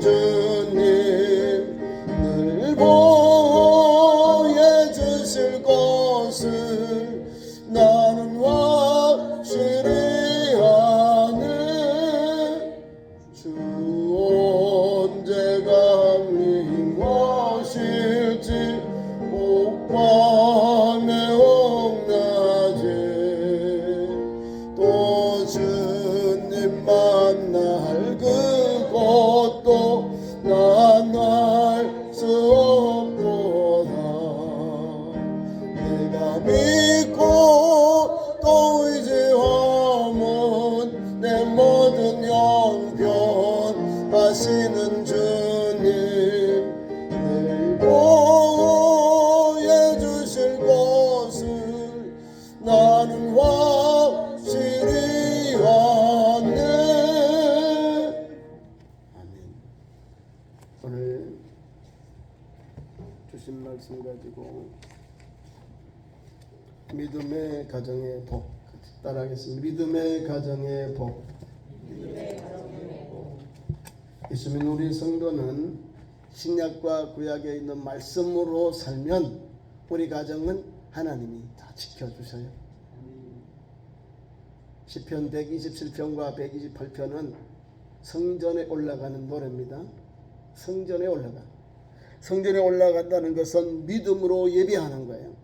주님 늘 보호해 주실 것을 나는 확실히 아네. 주 언제가 미워실지 옥밤에 옥낮에 또 주님 만날 그것도 난 알 수 없도다. 내가 믿고 또 의지하면 내 모든 형편 하시는 주님 늘 보호해 주실 것을 나는 확실히 아네. 아멘. 오늘 주신 말씀 가지고 믿음의 가정의 복 따라하겠습니다. 믿음의 가정의 복. 예수 믿는 우리 성도는 신약과 구약에 있는 말씀으로 살면 우리 가정은 하나님이 다 지켜주셔요. 시편 127편과 128편은 성전에 올라가는 노래입니다. 성전에 올라가. 성전에 올라간다는 것은 믿음으로 예배하는 거예요.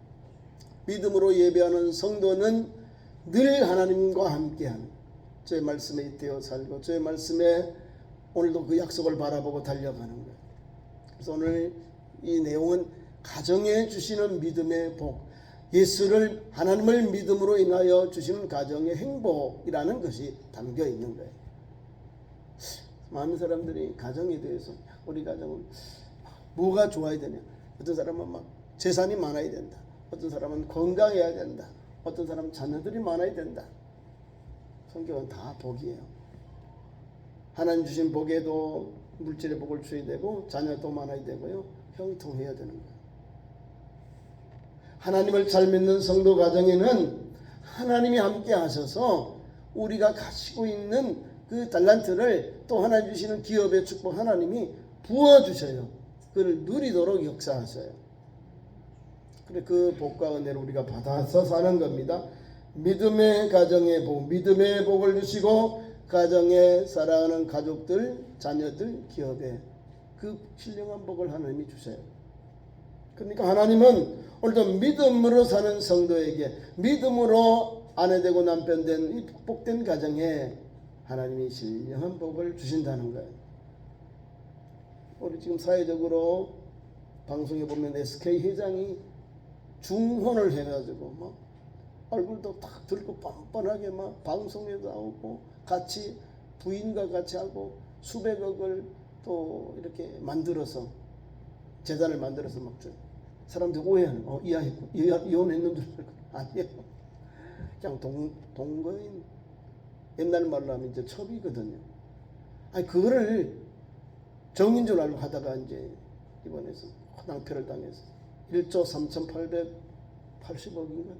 믿음으로 예배하는 성도는 늘 하나님과 함께하는, 주의 말씀에 잇대어 살고 주의 말씀에 오늘도 그 약속을 바라보고 달려가는 거예요. 그래서 오늘 이 내용은 가정에 주시는 믿음의 복, 예수를 하나님을 믿음으로 인하여 주시는 가정의 행복이라는 것이 담겨 있는 거예요. 많은 사람들이 가정에 대해서 우리 가정은 뭐가 좋아야 되냐, 어떤 사람은 막 재산이 많아야 된다, 어떤 사람은 건강해야 된다, 어떤 사람은 자녀들이 많아야 된다. 성경은 다 복이에요. 하나님 주신 복에도 물질의 복을 줘야 되고 자녀도 많아야 되고요, 형통해야 되는 거예요. 하나님을 잘 믿는 성도 가정에는 하나님이 함께 하셔서 우리가 가지고 있는 그 달란트를 또 하나님 주시는 기업의 축복 하나님이 부어주셔요. 그를 누리도록 역사하셔요. 그래 그 복과 은혜를 우리가 받아서 사는 겁니다. 믿음의 가정의 복, 믿음의 복을 주시고 가정에 사랑하는 가족들, 자녀들, 기업에 그 신령한 복을 하나님이 주셔요. 그러니까 하나님은 오늘도 믿음으로 사는 성도에게, 믿음으로 아내 되고 남편 된 이 복된 가정에 하나님이 신령한 복을 주신다는 거예요. 우리 지금 사회적으로 방송에 보면 SK 회장이 중혼을 해가지고 막 얼굴도 탁 들고 뻔뻔하게 막 방송에 나오고 같이 부인과 같이 하고 수백억을 또 이렇게 만들어서 재단을 만들어서 막 줘요. 사람들 오해하는, 이혼했는 줄 알고. 아니에요. 그냥 동거인, 옛날 말로 하면 이제 첩이거든요. 아니 그거를 정인 줄 알고 하다가 이제 이번에서 낭패를 당해서 1조 3,880억인가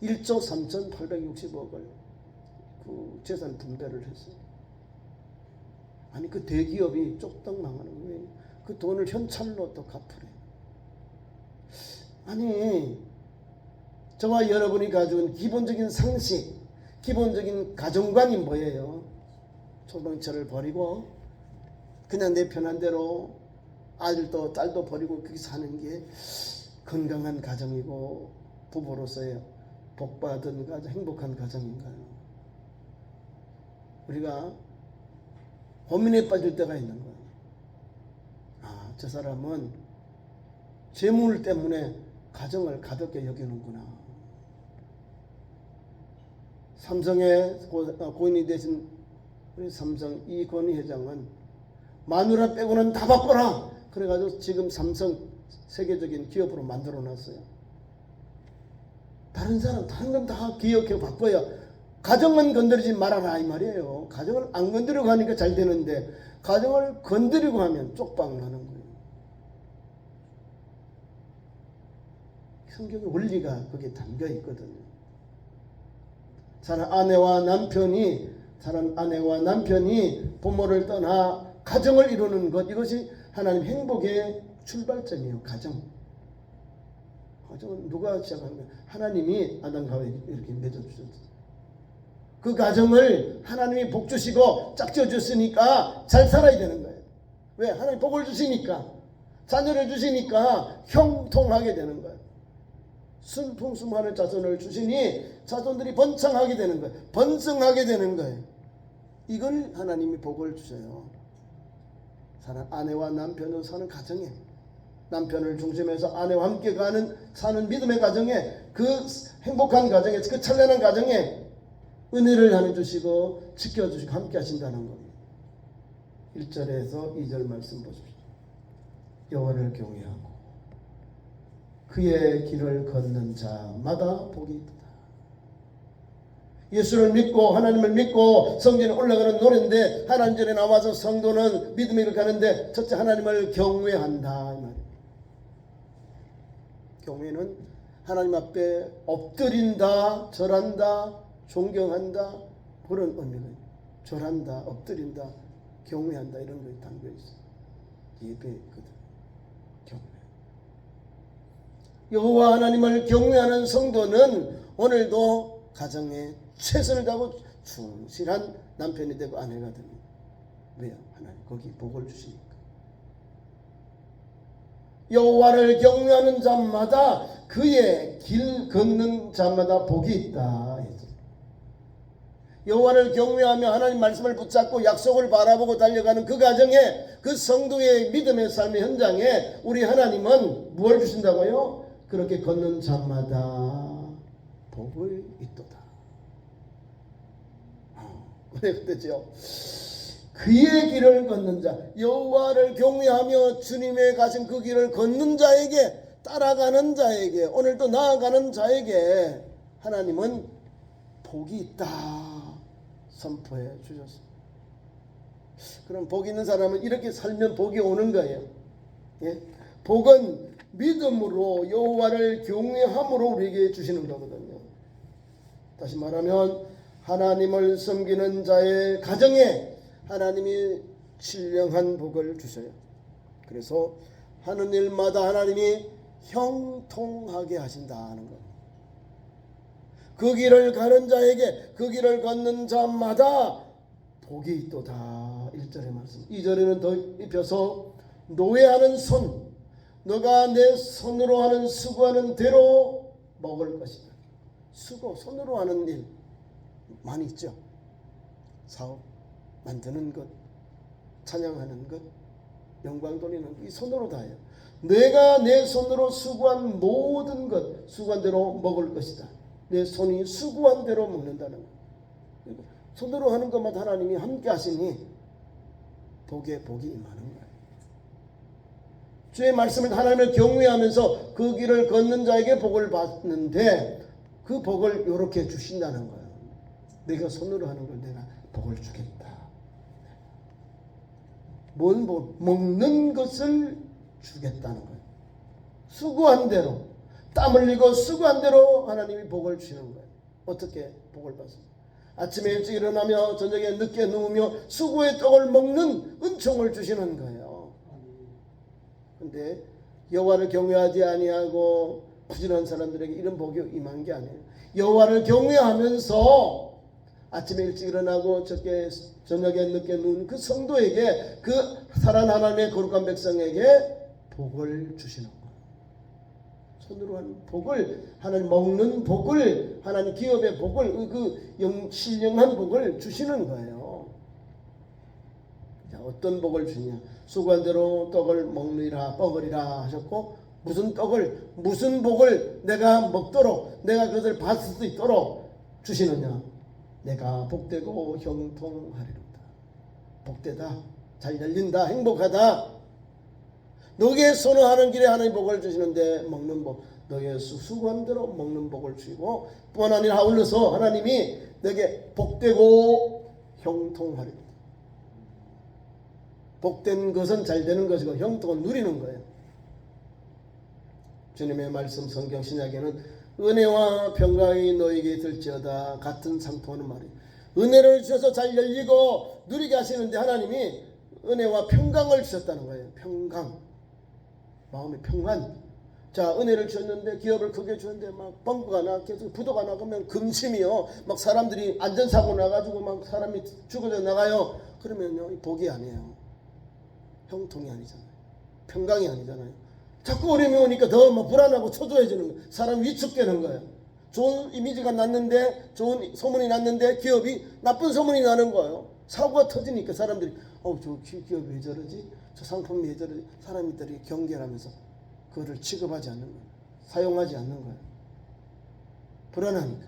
1조 3,860억을 그 재산 분배를 했어요. 아니 그 대기업이 쪽딱 망하는 거예요. 그 돈을 현찰로 또 갚으래. 아니 저와 여러분이 가지고 기본적인 상식, 기본적인 가정관이 뭐예요? 초등처를 버리고 그냥 내 편한 대로 아들도 딸도 버리고 그렇게 사는 게 건강한 가정이고 부부로서의 복받은 가정, 행복한 가정인가요? 우리가 고민에 빠질 때가 있는 거예요. 아, 저 사람은 재물 때문에 가정을 가볍게 여기는구나. 삼성의 고인이 되신 우리 삼성 이건희 회장은 마누라 빼고는 다 바꿔라. 그래가지고 지금 삼성 세계적인 기업으로 만들어놨어요. 다른 건 다 기억해 바꿔야 가정은 건드리지 말아라 이 말이에요. 가정을 안 건드리고 하니까 잘 되는데 가정을 건드리고 하면 쪽방 나는 거예요. 성경의 원리가 거기에 담겨 있거든요. 아내와 남편이 사랑 아내와 남편이 부모를 떠나 가정을 이루는 것, 이것이 하나님 행복의 출발점이에요. 가정은 누가 시작한 거예요? 하나님이 아담과 하와에 이렇게 맺어주셨어요. 그 가정을 하나님이 복 주시고 짝지어 줬으니까 잘 살아야 되는 거예요. 왜? 하나님 복을 주시니까, 자녀를 주시니까 형통하게 되는 거예요. 순풍수무하는 자손을 주시니 자손들이 번창하게 되는 거예요. 번성하게 되는 거예요. 이걸 하나님이 복을 주셔요. 사는 아내와 남편으로 사는 가정에, 남편을 중심해서 아내와 함께 사는 믿음의 가정에, 그 행복한 가정에, 그 찬란한 가정에 은혜를 하나 주시고 지켜주시고 함께 하신다는 겁니다. 1절에서 2절 말씀 보십시오. 여호와를 경외하고 그의 길을 걷는 자마다 복이 있다. 예수를 믿고 하나님을 믿고 성전에 올라가는 노래인데, 하나님 전에 나와서 성도는 믿음을 이렇게 하는데, 첫째 하나님을 경외한다 이 말이에요. 경외는 하나님 앞에 엎드린다, 절한다, 존경한다, 그런 의미가 있어요. 절한다, 엎드린다, 경외한다, 이런 것이 담겨 있어요. 예배거든. 경외. 여호와 하나님을 경외하는 성도는 오늘도 가정에 최선을 다하고 충실한 남편이 되고 아내가 됩니다. 왜요? 하나님 거기 복을 주시니까. 여호와를 경외하는 자마다, 그의 길 걷는 자마다 복이 있다. 여호와를 경외하며 하나님 말씀을 붙잡고 약속을 바라보고 달려가는 그 가정에, 그 성도의 믿음의 삶의 현장에 우리 하나님은 무엇을 주신다고요? 그렇게 걷는 자마다 복을 있도다. 왜 그랬죠? 그의 길을 걷는 자, 여호와를 경외하며 주님의 가신 그 길을 걷는 자에게, 따라가는 자에게, 오늘도 나아가는 자에게 하나님은 복이 있다 선포해 주셨습니다. 그럼 복 있는 사람은 이렇게 살면 복이 오는 거예요. 예? 복은 믿음으로 여호와를 경외함으로 우리에게 주시는 거거든요. 다시 말하면 하나님을 섬기는 자의 가정에 하나님이 신령한 복을 주셔요. 그래서 하는 일마다 하나님이 형통하게 하신다는 것. 그 길을 가는 자에게, 그 길을 걷는 자마다 복이 있도다. 1절의 말씀. 2절에는 더 입혀서 노예하는 손, 너가 내 손으로 하는 수고하는 대로 먹을 것이다. 수고, 손으로 하는 일 많이 있죠. 사업, 만드는 것, 찬양하는 것, 영광 돌리는 것, 이 손으로 다 해요. 내가 내 손으로 수고한 모든 것, 수고한 대로 먹을 것이다. 내 손이 수고한 대로 먹는다는 것. 손으로 하는 것마다 하나님이 함께 하시니 복이 임하는 거예요. 주의 말씀을, 하나님을 경외하면서 그 길을 걷는 자에게 복을 받는데, 그 복을 이렇게 주신다는 거예요. 내가 손으로 하는 걸 내가 복을 주겠다. 뭔 복? 먹는 것을 주겠다는 거예요. 수고한 대로, 땀 흘리고 수고한 대로 하나님이 복을 주시는 거예요. 어떻게 복을 받습니까? 아침에 일찍 일어나며 저녁에 늦게 누우며 수고의 떡을 먹는 은총을 주시는 거예요. 근데 여호와를 경외하지 아니하고 부진한 사람들에게 이런 복이 임한 게 아니에요. 여호와를 경외하면서 아침에 일찍 일어나고 저녁에 늦게 누운 그 성도에게, 그 살아난 하나님의 거룩한 백성에게 복을 주시는 거예요. 손으로 하는 복을, 하나님 먹는 복을, 하나님 기업의 복을, 그 신령한 복을 주시는 거예요. 자, 어떤 복을 주냐? 수고한 대로 떡을 먹으리라 하셨고, 무슨 복을 내가 먹도록, 내가 그것을 받을 수 있도록 주시느냐? 내가 복되고 형통하리로다. 복되다, 잘 열린다, 행복하다. 너의 선호하는 길에 하나님 복을 주시는데, 먹는 복, 너의 수고한 대로 먹는 복을 주시고, 뿐 아니라 아울러서 하나님이 너에게 복되고 형통하리로다. 복된 것은 잘 되는 것이고 형통은 누리는 거예요. 주님의 말씀 성경 신약에는 은혜와 평강이 너에게 들지어다 같은 상통하는 말이에요. 은혜를 주셔서 잘 열리고 누리게 하시는데 하나님이 은혜와 평강을 주셨다는 거예요. 평강, 마음의 평안. 자, 은혜를 주셨는데 기업을 크게 주는데 막 뻥크가 나 계속 부도가 나가면 금심이요. 막 사람들이 안전사고 나가지고 막 사람이 죽어져 나가요. 그러면요, 복이 아니에요. 형통이 아니잖아요. 평강이 아니잖아요. 자꾸 어려움이 오니까 더 막 불안하고 초조해지는 거예요. 사람 위축되는 거예요. 좋은 이미지가 났는데, 좋은 소문이 났는데 기업이 나쁜 소문이 나는 거예요. 사고가 터지니까 사람들이 저 기업이 왜 저러지? 저 상품이 왜 저러지? 사람들이 경계하면서 그거를 취급하지 않는 거예요. 사용하지 않는 거예요. 불안하니까.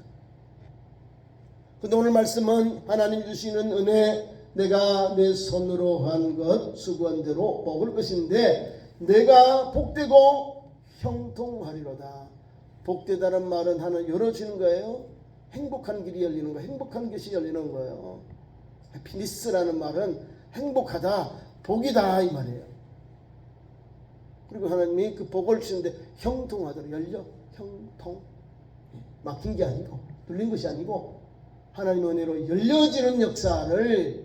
근데 오늘 말씀은 하나님 주시는 은혜, 내가 내 손으로 한 것 수고한 대로 먹을 것인데 내가 복되고 형통하리로다. 복되다는 말은 하나 열어주는 거예요. 행복한 길이 열리는 거예요. 행복한 것이 열리는 거예요. 해피니스라는 말은 행복하다, 복이다 이 말이에요. 그리고 하나님이 그 복을 주시는데 형통하도록 열려, 형통. 막힌 게 아니고 뚫린 것이 아니고 하나님의 은혜로 열려지는 역사를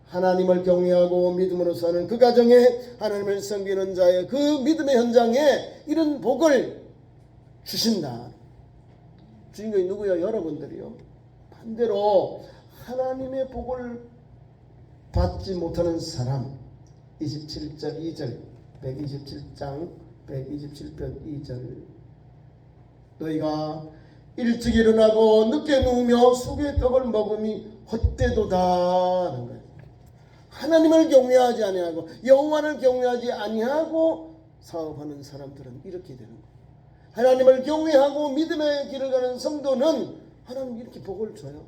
하나님을 경외하고 믿음으로 사는 그 가정에 하나님을 섬기는 자의 그 믿음의 현장에 이런 복을 주신다. 주인공이 누구야? 여러분들이요. 반대로 하나님의 복을 받지 못하는 사람 27절 2절 127장 127편 2절 너희가 일찍 일어나고 늦게 누우며 속의 떡을 먹음이 헛되도다 하는 거예요. 하나님을 경외하지 아니하고 여호와를 경외하지 아니하고 사업하는 사람들은 이렇게 되는 거예요. 하나님을 경외하고 믿음의 길을 가는 성도는 하나님 이렇게 복을 줘요.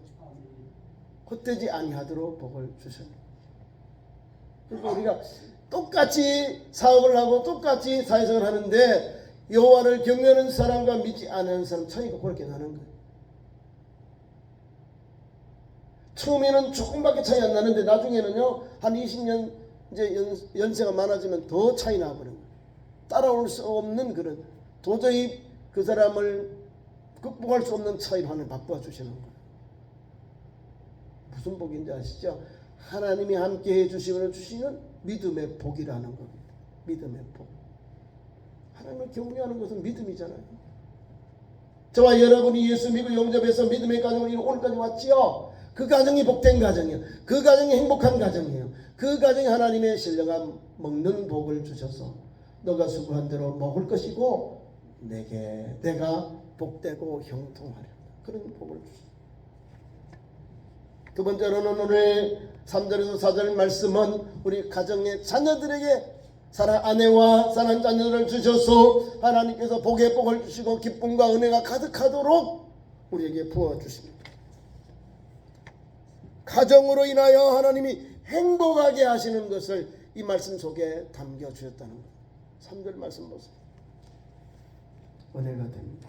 헛되지 아니하도록 복을 주셔요. 그리고 우리가 똑같이 사업을 하고 똑같이 사회생활을 하는데 여호와를 경외하는 사람과 믿지 않는 사람 차이가 그렇게 나는 거예요. 처음에는 조금밖에 차이 안 나는데 나중에는요 한 20년 이제 연세가 많아지면 더 차이 나버려요. 따라올 수 없는 그런 도저히 그 사람을 극복할 수 없는 차이로 하나님 바꿔 주시는 거예요. 무슨 복인지 아시죠? 하나님이 함께 해주시면 주시는 믿음의 복이라는 겁니다. 믿음의 복. 하나님을 경외하는 것은 믿음이잖아요. 저와 여러분이 예수 믿고 영접해서 믿음의 가정을 이루고 오늘까지 왔지요. 그 가정이 복된 가정이에요. 그 가정이 행복한 가정이에요. 그 가정이 하나님의 신령한 먹는 복을 주셔서 너가 수고한 대로 먹을 것이고 내가 복되고 형통하리라. 그런 복을 주십니다. 두 번째로는 오늘 3절에서 4절 말씀은 우리 가정의 자녀들에게 사랑 아내와 사랑 자녀를 주셔서 하나님께서 복의 복을 주시고 기쁨과 은혜가 가득하도록 우리에게 부어주십니다. 가정으로 인하여 하나님이 행복하게 하시는 것을 이 말씀 속에 담겨주셨다는 것. 3절 말씀 보세요. 은혜가 됩니다.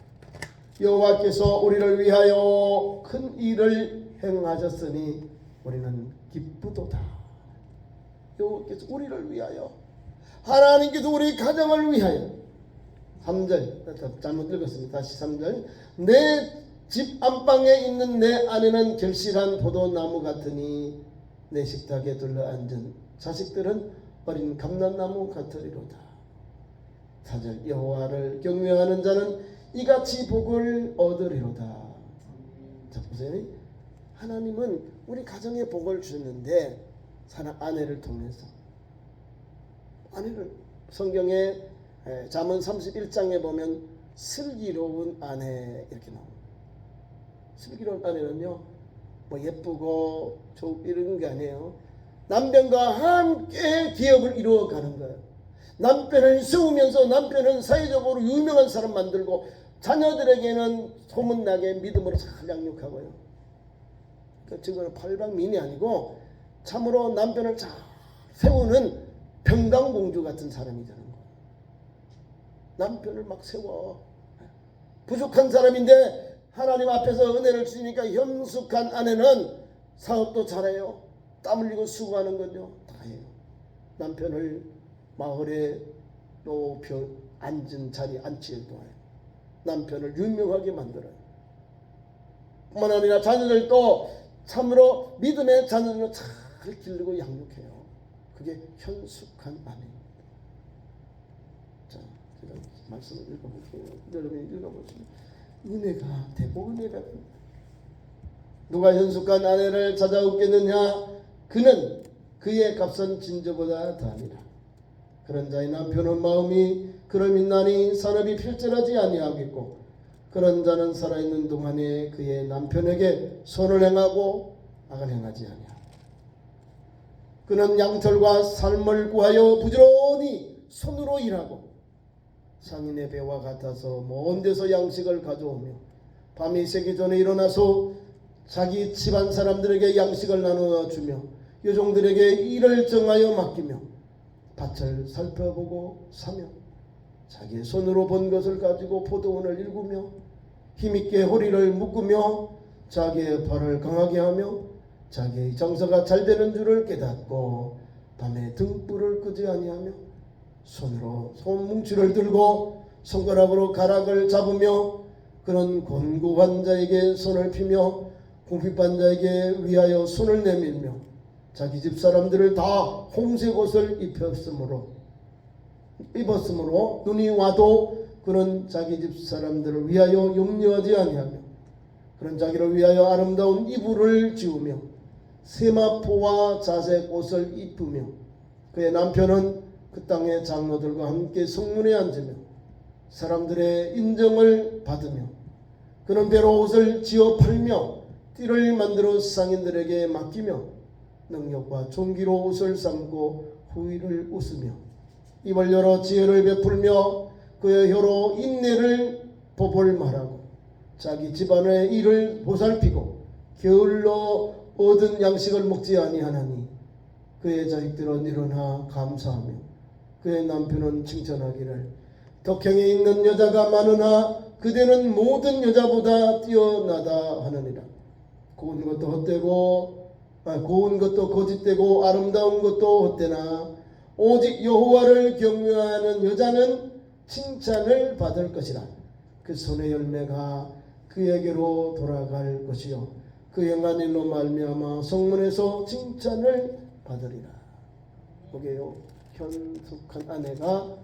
여호와께서 우리를 위하여 큰 일을 행하셨으니 우리는 기쁘도다. 여호와께서 우리를 위하여 하나님께서 우리 가정을 위하여 3절 잘못 읽었습니다. 다시 3절 내 집 안방에 있는 내 아내는 결실한 포도나무 같으니 내 식탁에 둘러앉은 자식들은 어린 감람나무 같으리로다. 4절 여호와를 경외하는 자는 이같이 복을 얻으리로다. 자 보세요. 하나님은 우리 가정에 복을 주셨는데 사랑 아내를 통해서 아내를 성경에 잠언 31장에 보면 슬기로운 아내 이렇게 나옵니다. 슬기로운 아내는요 뭐 예쁘고 이런 게 아니에요. 남편과 함께 기업을 이루어가는 거예요. 남편을 세우면서 남편은 사회적으로 유명한 사람 만들고 자녀들에게는 소문나게 믿음으로 잘 양육하고요. 그 지금은 팔방민이 아니고 참으로 남편을 잘 세우는 평강공주 같은 사람이 되는 거예요. 남편을 막 세워. 부족한 사람인데 하나님 앞에서 은혜를 주시니까 형숙한 아내는 사업도 잘해요. 땀 흘리고 수고하는 건요 다 해요. 남편을 마을에 높여 앉은 자리에 앉히기도 해요. 남편을 유명하게 만들어요. 뿐만 아니라 자녀들도 참으로 믿음의 자녀로 잘 기르고 양육해요. 그게 현숙한 아내입니다. 자, 제가 말씀을 읽어볼게요. 여러분이 읽어보시면 은혜가 대복 은혜가 누가 현숙한 아내를 찾아오겠느냐? 그는 그의 값은 진저보다 더하니라. 그런 자의 남편은 마음이 그를 믿나니 산업이 필절하지 아니하겠고 그런 자는 살아있는 동안에 그의 남편에게 손을 행하고 악을 행하지 아니하고 그는 양털과 삶을 구하여 부지런히 손으로 일하고 상인의 배와 같아서 먼 데서 양식을 가져오며 밤이 새기 전에 일어나서 자기 집안 사람들에게 양식을 나누어 주며 여종들에게 일을 정하여 맡기며 밭을 살펴보고 사며 자기의 손으로 번 것을 가지고 포도원을 일구며 힘있게 허리를 묶으며 자기의 발을 강하게 하며 자기의 장사가 잘 되는 줄을 깨닫고 밤에 등불을 끄지 아니하며 손으로 손뭉치를 들고 손가락으로 가락을 잡으며 그런 곤고한 자에게 손을 피며 궁핍한 자에게 위하여 손을 내밀며 자기 집 사람들을 다 홍색 옷을 입었으므로 눈이 와도 그는 자기 집 사람들을 위하여 염려하지 아니하며 그런 자기를 위하여 아름다운 이불을 지우며 세마포와 자색 옷을 입으며 그의 남편은 그 땅의 장로들과 함께 성문에 앉으며 사람들의 인정을 받으며 그는 배로 옷을 지어 팔며 띠를 만들어 상인들에게 맡기며 능력과 존귀로 옷을 삼고 후의를 웃으며 입을 열어 지혜를 베풀며 그의 혀로 인내를 보볼 말하고 자기 집안의 일을 보살피고 게을러 얻은 양식을 먹지 아니하나니 그의 자식들은 일어나 감사하며 그의 남편은 칭찬하기를 덕행에 있는 여자가 많으나 그대는 모든 여자보다 뛰어나다 하느니라. 고운 것도 거짓되고 아름다운 것도 헛되나 오직 여호와를 경외하는 여자는 칭찬을 받을 것이라. 그 손의 열매가 그에게로 돌아갈 것이요 그 행한 일로 말미암아 성문에서 칭찬을 받으리라. 보게요. 현숙한 아내가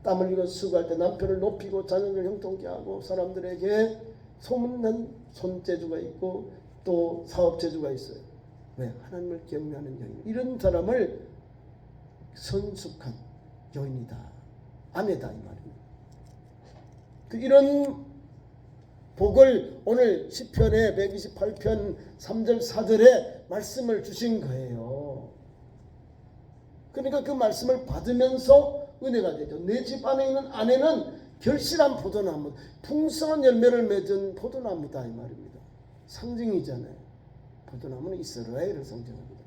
땀 흘리고 수고할 때 남편을 높이고 자녀를 형통케 하고 사람들에게 소문난 손재주가 있고 또 사업재주가 있어요. 왜? 하나님을 경외하는 여인. 이런 사람을 선숙한 여인이다, 아내다 이 말입니다. 이런 복을 오늘 시편의 128편 3절 4절에 말씀을 주신 거예요. 그러니까 그 말씀을 받으면서 은혜가 되죠. 내 집 안에 있는 아내는 결실한 포도나무, 풍성한 열매를 맺은 포도나무다 이 말입니다. 상징이잖아요. 포도나무는 이스라엘을 상징합니다.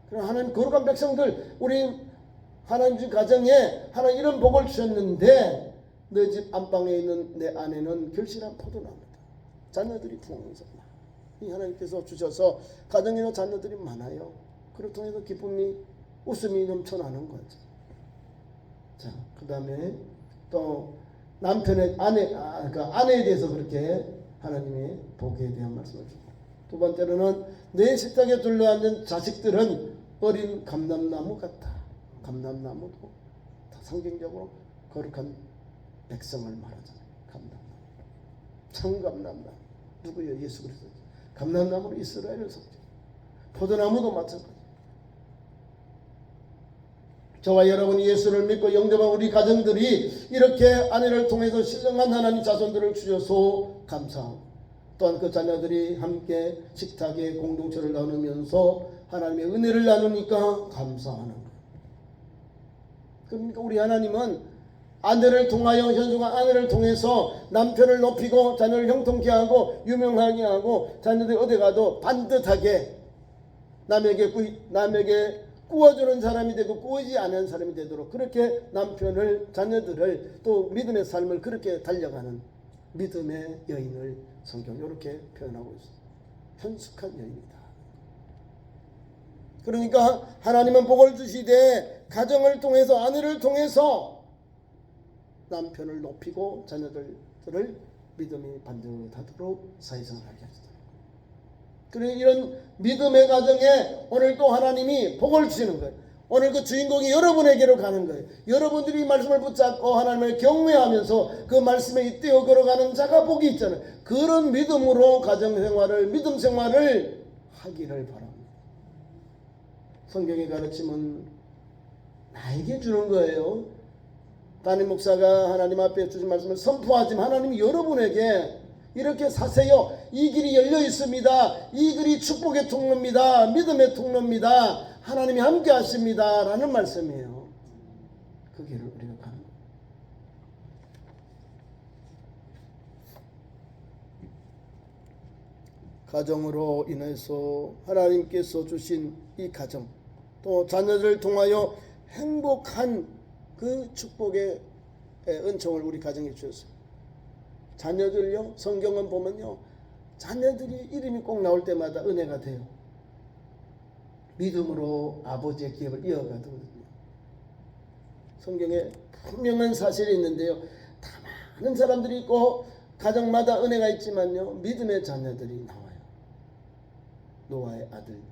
그럼 하나님 거룩한 백성들, 우리 하나님 주 가정에 하나님 이런 복을 주셨는데 내 집 안방에 있는 내 아내는 결실한 포도나무다. 자녀들이 풍성하다. 이 하나님께서 주셔서 가정에 있는 자녀들이 많아요. 그를 통해서 기쁨이, 웃음이 넘쳐나는 거죠. 자, 그 다음에 또 남편의 아내에 대해서 그렇게 하나님의 복에 대한 말씀을 주고, 두 번째로는 내 식탁에 둘러앉은 자식들은 어린 감람나무 같다. 감람나무도 다 상징적으로 거룩한 백성을 말하잖아요. 감람나무, 청감람나무 누구예요? 예수 그리스도. 감람나무로 이스라엘을 섬겨. 포도나무도 마찬가지. 저와 여러분이 예수를 믿고 영접한 우리 가정들이 이렇게 아내를 통해서 신령한 하나님 자손들을 주셔서 감사하고, 또한 그 자녀들이 함께 식탁에 공동체를 나누면서 하나님의 은혜를 나누니까 감사하는 거예요. 그러니까 우리 하나님은 아내를 통하여, 현숙한 아내를 통해서 남편을 높이고 자녀를 형통케 하고 유명하게 하고 자녀들이 어디 가도 반듯하게 남에게 구워주는 사람이 되고 구워지지 않은 사람이 되도록 그렇게 남편을, 자녀들을, 또 믿음의 삶을 그렇게 달려가는 믿음의 여인을 성경 이렇게 표현하고 있습니다. 현숙한 여인이다. 그러니까 하나님은 복을 주시되 가정을 통해서, 아내를 통해서 남편을 높이고 자녀들을 믿음이 반듯하도록 사회생활을 하게 하시다. 그러니 이런 믿음의 가정에 오늘 또 하나님이 복을 주시는 거예요. 오늘 그 주인공이 여러분에게로 가는 거예요. 여러분들이 말씀을 붙잡고 하나님을 경외하면서 그 말씀에 잇대어 걸어가는 자가 복이 있잖아요. 그런 믿음으로 가정생활을, 믿음 생활을 하기를 바랍니다. 성경의 가르침은 나에게 주는 거예요. 담임 목사가 하나님 앞에 주신 말씀을 선포하지만 하나님이 여러분에게 이렇게 사세요. 이 길이 열려 있습니다. 이 길이 축복의 통로입니다. 믿음의 통로입니다. 하나님이 함께 하십니다. 라는 말씀이에요. 그 길을 우리가 가는 거예요. 가정으로 인해서 하나님께서 주신 이 가정, 또 자녀들을 통하여 행복한 그 축복의 은총을 우리 가정에 주셨어요. 자녀들요, 성경은 보면요, 자녀들이 이름이 꼭 나올 때마다 은혜가 돼요. 믿음으로 아버지의 기업을 이어가거든요. 성경에 분명한 사실이 있는데요, 다 많은 사람들이 있고 가정마다 은혜가 있지만요, 믿음의 자녀들이 나와요. 노아의 아들들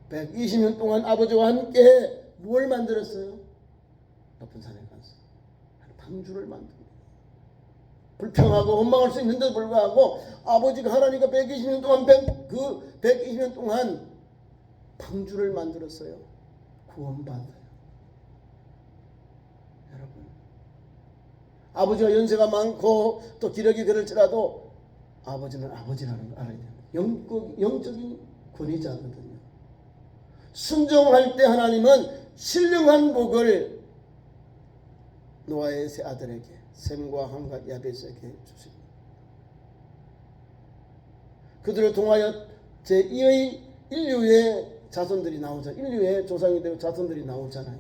120년 동안 아버지와 함께 뭘 만들었어요? 높은 산에 가서 방주를 만듭니다. 불평하고 원망할 수 있는데도 불구하고 아버지가 하나님과 120년 동안 120년 동안 방주를 만들었어요. 구원받아요. 여러분, 아버지가 연세가 많고 또 기력이 그럴지라도 아버지는 아버지라는 걸 알아야 돼요. 영적인 권위자거든요. 순종할 때 하나님은 신령한 복을 노아의 세 아들에게, 셈과 함과 야벳에게 주십니다. 그들을 통하여 제2의 인류의 자손들이 나오잖아요. 인류의 조상이 되고 자손들이 나오잖아요.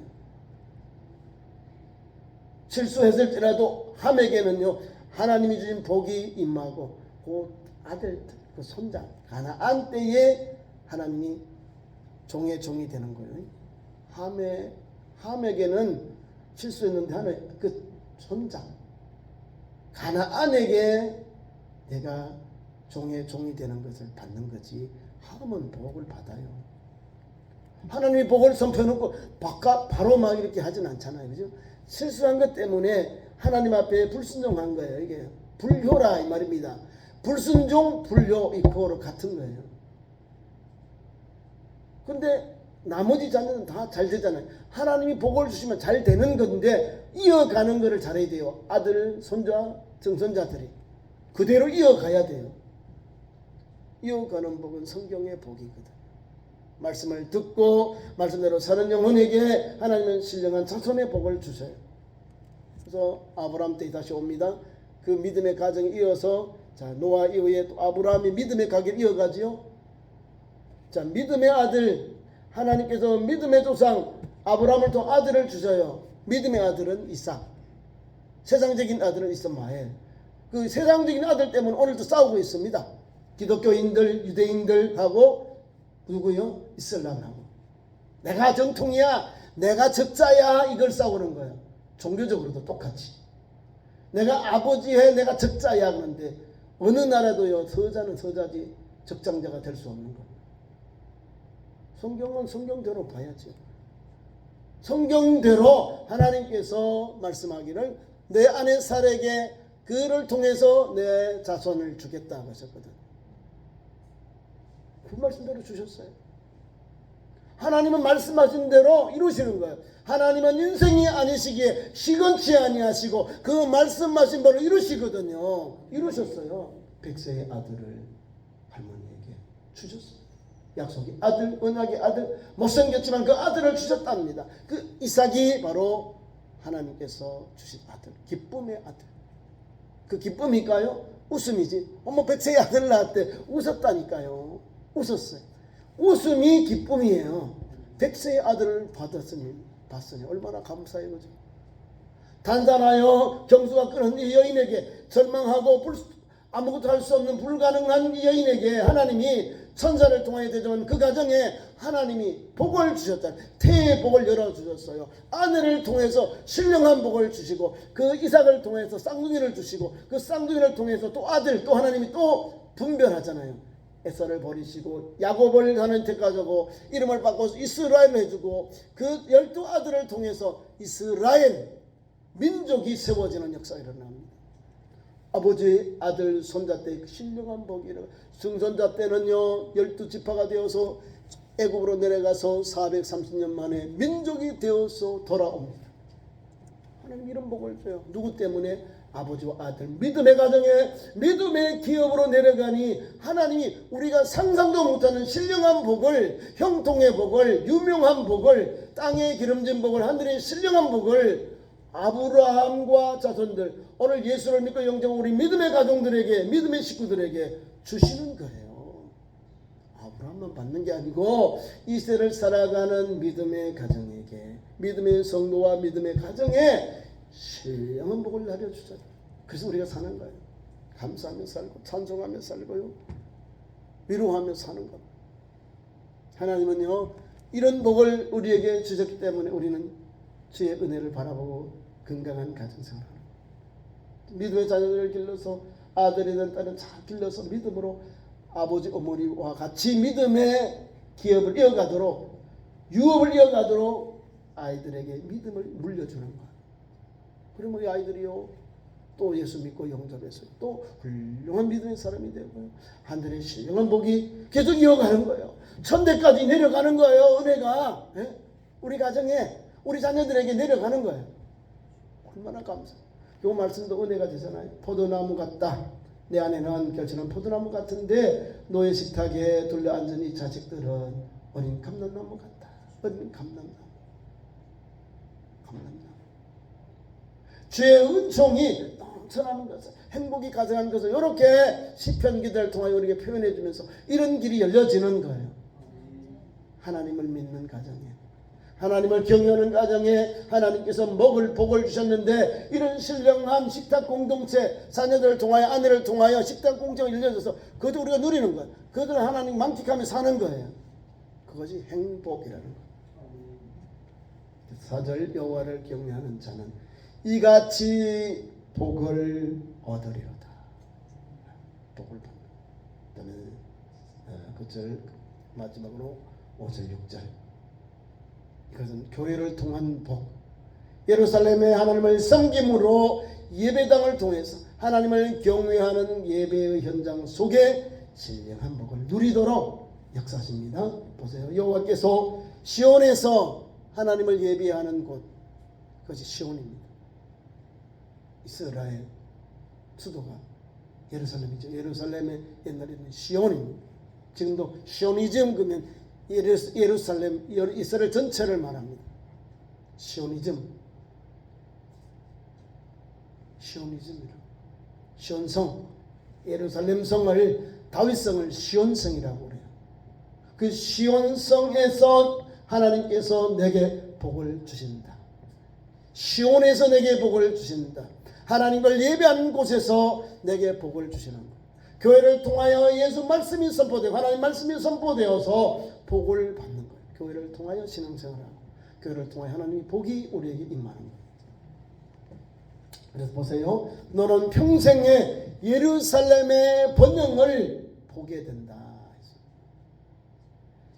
실수했을지라도 함에게는요, 하나님이 주신 복이 임하고 그 아들, 그 손자, 가나안 때에 하나님이 종의 종이 되는 거예요. 함에게는 실수했는데 하나님 그 손자 가나안에게 내가 종의 종이 되는 것을 받는 거지, 함은 복을 받아요. 하나님이 복을 선포해놓고 바로 막 이렇게 하진 않잖아요. 그죠? 실수한 것 때문에 하나님 앞에 불순종한 거예요. 이게 불효라 이 말입니다. 불순종, 불효 이코로 같은 거예요. 근데 나머지 자녀는 다 잘 되잖아요. 하나님이 복을 주시면 잘 되는 건데 이어가는 거를 잘해야 돼요. 아들, 손자, 증손자들이 그대로 이어가야 돼요. 이어가는 복은 성경의 복이거든. 말씀을 듣고 말씀대로 사는 영혼에게 하나님은 신령한 자손의 복을 주셔요. 그래서 아브라함 때 다시 옵니다. 그 믿음의 가정이 이어서 자 노아 이후에 또 아브라함이 믿음의 가게를 이어가지요. 자 믿음의 아들, 하나님께서 믿음의 조상 아브라함을 또 아들을 주셔요. 믿음의 아들은 이삭, 세상적인 아들은 이스마엘. 그 세상적인 아들 때문에 오늘도 싸우고 있습니다. 기독교인들, 유대인들하고 누구요? 이슬람하고. 내가 정통이야, 내가 적자야, 이걸 싸우는 거예요. 종교적으로도 똑같이. 내가 아버지해, 내가 적자야 그러는데 어느 나라도요, 서자는 서자지 적장자가 될 수 없는 거예요. 성경은 성경대로 봐야죠. 성경대로 하나님께서 말씀하기를 내 아내 살에게 그를 통해서 내 자손을 주겠다고 하셨거든. 그 말씀대로 주셨어요. 하나님은 말씀하신 대로 이루시는 거예요. 하나님은 인생이 아니시기에 시건치 아니하시고 그 말씀하신 바로 이루시거든요. 이루셨어요. 백세의 아들을 할머니에게 주셨어요. 약속이 아들, 언약의 아들, 못생겼지만 그 아들을 주셨답니다. 그 이삭이 바로 하나님께서 주신 아들, 기쁨의 아들. 그 기쁨일까요? 웃음이지. 어머 백세의 아들 낳았대. 웃었다니까요. 웃었어요. 웃음이 기쁨이에요. 백세의 아들을 봤으니 얼마나 감사해요. 그죠? 단단하여 경수가 끄는 이 여인에게, 절망하고 아무것도 할 수 없는 불가능한 이 여인에게 하나님이 천사를 통하여 되지만 그 가정에 하나님이 복을 주셨잖아요. 태의 복을 열어주셨어요. 아내를 통해서 신령한 복을 주시고 그 이삭을 통해서 쌍둥이를 주시고 그 쌍둥이를 통해서 또 아들 또 하나님이 또 분별하잖아요. 에서를 버리시고 야곱을 하나님 택하시고 이름을 바꿔서 이스라엘을 해주고 그 12아들을 통해서 이스라엘 민족이 세워지는 역사가 일어납니다. 아버지 아들 손자 때 신령한 복이 일어나 증손자 때는요 12지파가 되어서 애굽으로 내려가서 430년 만에 민족이 되어서 돌아옵니다. 하나님 이런 복을 줘요. 누구 때문에? 아버지와 아들 믿음의 가정에 믿음의 기업으로 내려가니 하나님이 우리가 상상도 못하는 신령한 복을 형통의 복을 유명한 복을 땅에 기름진 복을 하늘의 신령한 복을 아브라함과 자손들 오늘 예수를 믿고 영접한 우리 믿음의 가정들에게 믿음의 식구들에게 주시는 거예요. 아브라함만 받는 게 아니고 이 세를 살아가는 믿음의 가정에게 믿음의 성도와 믿음의 가정에 신령한 복을 내려주잖아요. 그래서 우리가 사는 거예요. 감사하며 살고 찬송하며 살고요. 위로하며 사는 겁니다. 하나님은요 이런 복을 우리에게 주셨기 때문에 우리는 주의 은혜를 바라보고 건강한 가정생활을 믿음의 자녀들을 길러서 아들이든 딸은 잘 길러서 믿음으로 아버지 어머니와 같이 믿음의 기업을 이어가도록 유업을 이어가도록 아이들에게 믿음을 물려주는 것. 그러면 우리 아이들이요 또 예수 믿고 영접해서 또 훌륭한 믿음의 사람이 되고요 하늘의 신령한 복이 계속 이어가는 거예요. 천대까지 내려가는 거예요. 은혜가 우리 가정에 우리 자녀들에게 내려가는 거예요. 얼마나 감사해요. 이 말씀도 은혜가 되잖아요. 포도나무 같다. 내 안에는 결실한 포도나무 같은데 너의 식탁에 둘러 앉은 이 자식들은 어린 감람나무 같다. 어린 감람나무. 주의 은총이 넘쳐나는 것을 행복이 가득한 것을 이렇게 시편 기도를 통하여 우리에게 표현해 주면서 이런 길이 열려지는 거예요. 하나님을 믿는 가정에 하나님을 경외하는 가정에 하나님께서 먹을 복을 주셨는데 이런 신령한 식탁 공동체 자녀들을 통하여 아내를 통하여 식탁 공동체가 열려져서 그것도 우리가 누리는 거예요. 그것을 하나님 만끽하며 사는 거예요. 그것이 행복이라는 거예요. 4절 여호와를 경외하는 자는 이같이 복을 얻으리로다. 복을 받는. 그다음에 9절 마지막으로 5절 6절 이것은 교회를 통한 복. 예루살렘의 하나님을 섬김으로 예배당을 통해서 하나님을 경외하는 예배의 현장 속에 신령한 복을 누리도록 역사하십니다. 보세요. 여호와께서 시온에서 하나님을 예배하는 곳 그것이 시온입니다. 이스라엘 수도가 예루살렘이죠. 예루살렘의 옛날에는 시온입니다. 지금도 시오니즘 그러면 예루살렘 이스라엘 전체를 말합니다. 시오니즘이라 시온성 예루살렘 성을 다윗성을 시온성이라고 그래요. 그 시온성에서 하나님께서 내게 복을 주신다. 시온에서 내게 복을 주신다. 하나님을 예배하는 곳에서 내게 복을 주시는 것. 교회를 통하여 예수 말씀이 선포되고 하나님 말씀이 선포되어서 복을 받는 거예요. 교회를 통하여 신앙생활하고 교회를 통하여 하나님의 복이 우리에게 임하는 거예요. 그래서 보세요. 너는 평생에 예루살렘의 번영을 보게 된다.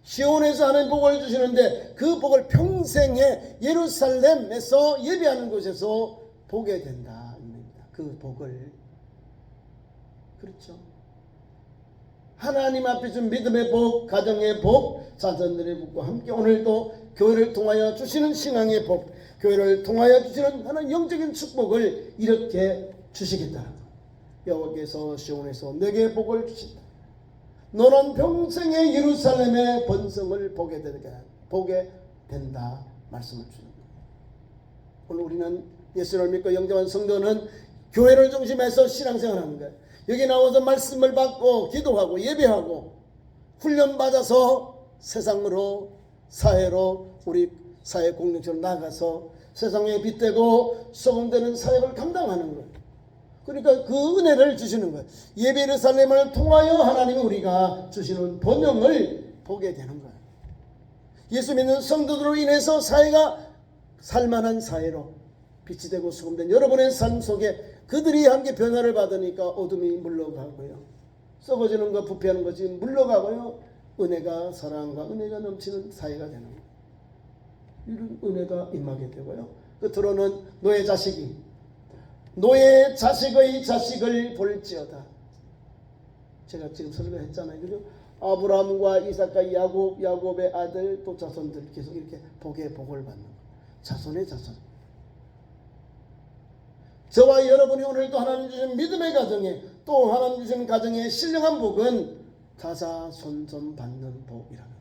시온에서 하는 복을 주시는데 그 복을 평생에 예루살렘에서 예배하는 곳에서 보게 된다. 그 복을 그렇죠. 하나님 앞에 준 믿음의 복, 가정의 복, 자손들의 복과 함께 오늘도 교회를 통하여 주시는 신앙의 복, 교회를 통하여 주시는 하나님 영적인 축복을 이렇게 주시겠다. 여호와께서 시온에서 내게 복을 주신다. 너는 평생의 예루살렘의 번성을 보게 된다 말씀을 주는 거예요. 오늘 우리는 예수를 믿고 영접한 성도는 교회를 중심해서 신앙생활하는 거예요. 여기 나와서 말씀을 받고 기도하고 예배하고 훈련받아서 세상으로 사회로 우리 사회 공동체로 나가서 세상에 빛되고 소금되는 사역을 감당하는 거예요. 그러니까 그 은혜를 주시는 거예요. 예배 예루살렘을 통하여 하나님이 우리가 주시는 번영을 보게 되는 거예요. 예수 믿는 성도들로 인해서 사회가 살만한 사회로 빛이 되고 수금된 여러분의 삶 속에 그들이 함께 변화를 받으니까 어둠이 물러가고요. 썩어지는 것, 부패하는 것이 물러가고요. 은혜가, 사랑과 은혜가 넘치는 사회가 되는 거예요. 이런 은혜가 임하게 되고요. 끝으로는 너의 자식이 너의 자식의 자식을 볼지어다. 제가 지금 설명했잖아요. 그죠? 아브라함과 이삭과 야곱의 아들 또 자손들 계속 이렇게 복의 복을 받는 거예요. 자손의 자손. 저와 여러분이 오늘도 하나님 주신 믿음의 가정에 또 하나님 주신 가정의 신령한 복은 자자손손 받는 복이라는 거예요.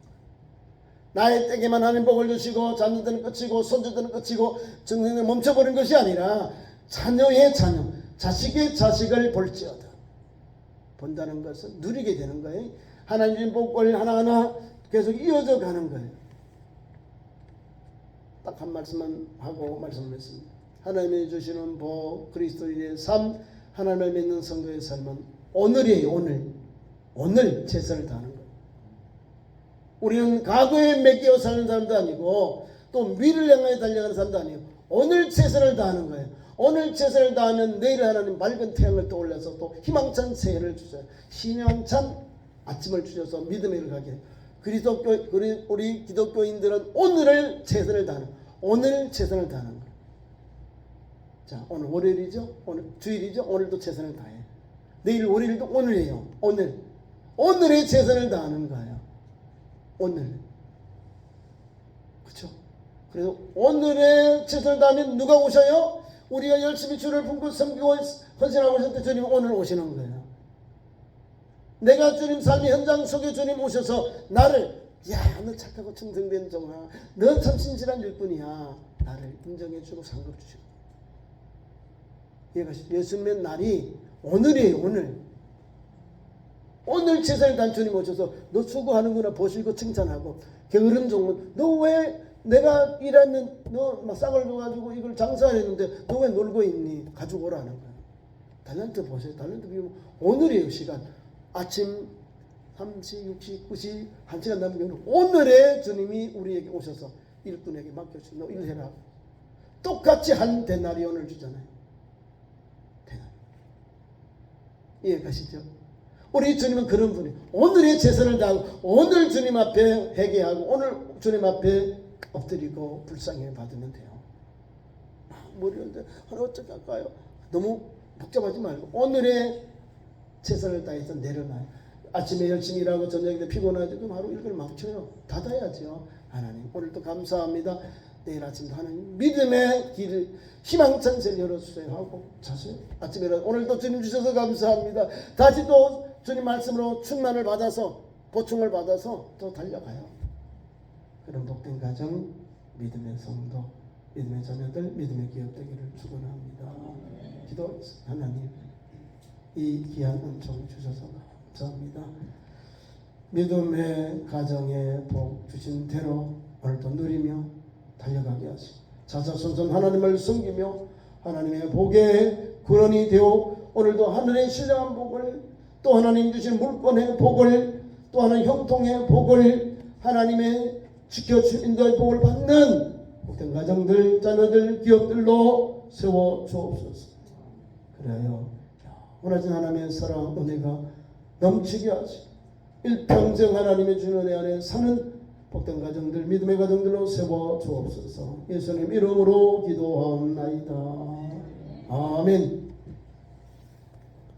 나의 때에만 하나님 복을 주시고 자녀들은 끝이고 손주들은 끝이고 정생을 멈춰버린 것이 아니라 자녀의 자녀, 자식의 자식을 볼지어다. 본다는 것은 누리게 되는 거예요. 하나님 주신 복을 하나하나 계속 이어져 가는 거예요. 딱 한 말씀만 하고 말씀을 했습니다. 하나님이 주시는 복, 그리스도인의 삶, 하나님을 믿는 성도의 삶은 오늘이에요. 오늘 최선을 다하는 거예요. 우리는 과거에 맡겨 사는 사람도 아니고 또 미래를 향하여 달려가는 사람도 아니에요. 오늘 최선을 다하는 거예요. 오늘 최선을 다하면 내일 하나님 맑은 태양을 떠올려서 또 희망찬 새해를 주셔요. 희망찬 아침을 주셔서 믿음의 일을 가게 해요. 우리 기독교인들은 오늘을 최선을 다하는 거예요. 오늘 최선을 다하는 거예요. 자, 오늘 월요일이죠? 오늘 주일이죠? 오늘도 최선을 다해. 내일 월요일도 오늘이에요. 오늘에 최선을 다하는 거예요. 오늘. 그렇죠? 그래서 오늘에 최선을 다하면 누가 오셔요? 우리가 열심히 주를 품고 섬기고 헌신하고 오실 때 주님 오늘 오시는 거예요. 내가 주님 삶의 현장 속에 주님 오셔서 나를 야, 너 착하고 충성된 종아, 너 참 신실한 일꾼이야. 나를 인정해 주고 상급 주시고. 예수님의 날이 오늘이에요. 오늘 최선을 다한 주님 오셔서 너 수고하는구나 보시고 칭찬하고 게으른 종은 너 왜 내가 일하는 너 막 싹을 줘가지고 이걸 장사했는데 너 왜 놀고 있니? 가지고 오라는 거야. 달란트 보세요. 달란트 비우면 오늘이에요. 시간 아침 3시 6시 9시 1시간 남은 경우는 오늘에 주님이 우리에게 오셔서 일꾼에게 맡겨주시고 너 일해라. 똑같이 한 데나리온을 주잖아요. 데나리온. 이해가시죠? 우리 주님은 그런 분이에요. 오늘의 최선을 다하고 오늘 주님 앞에 회개하고 오늘 주님 앞에 엎드리고 불쌍히 받으면 돼요. 머리를 어떻게 할까요? 너무 복잡하지 말고 오늘의 최선을 다해서 내려놔요. 아침에 열심히 일하고 저녁에 피곤하죠. 그럼 하루 일을 망쳐요. 닫아야죠. 하나님 오늘도 감사합니다. 내일 아침도 하나님 믿음의 길 희망찬 새를 열어주세요 하고 자세요. 아침에 오늘도 주님 주셔서 감사합니다. 다시 또 주님 말씀으로 충만을 받아서 보충을 받아서 또 달려가요. 그런 복된 가정, 믿음의 성도, 믿음의 자녀들, 믿음의 기업 되기를 축원합니다. 기도하겠습니다. 하나님 이 귀한 은총 주셔서 감사합니다. 믿음의 가정에 복 주신 대로 오늘도 누리며 달려가게 하시고 자자손손 하나님을 섬기며 하나님의 복의 근원이 되어 오늘도 하늘의 신령한 복을 또 하나님 주신 물권의 복을 또 하나님 형통의 복을 하나님의 지켜주신 인도의 복을 받는 복된 가정들, 자녀들, 기업들로 세워 주옵소서. 그래요. 원하신 하나님의 사랑, 은혜가 넘치게 하시고 일평생 하나님의 주는 은혜 안에 사는 복된 가정들, 믿음의 가정들로 세워 주옵소서. 예수님 이름으로 기도하옵나이다. 아멘.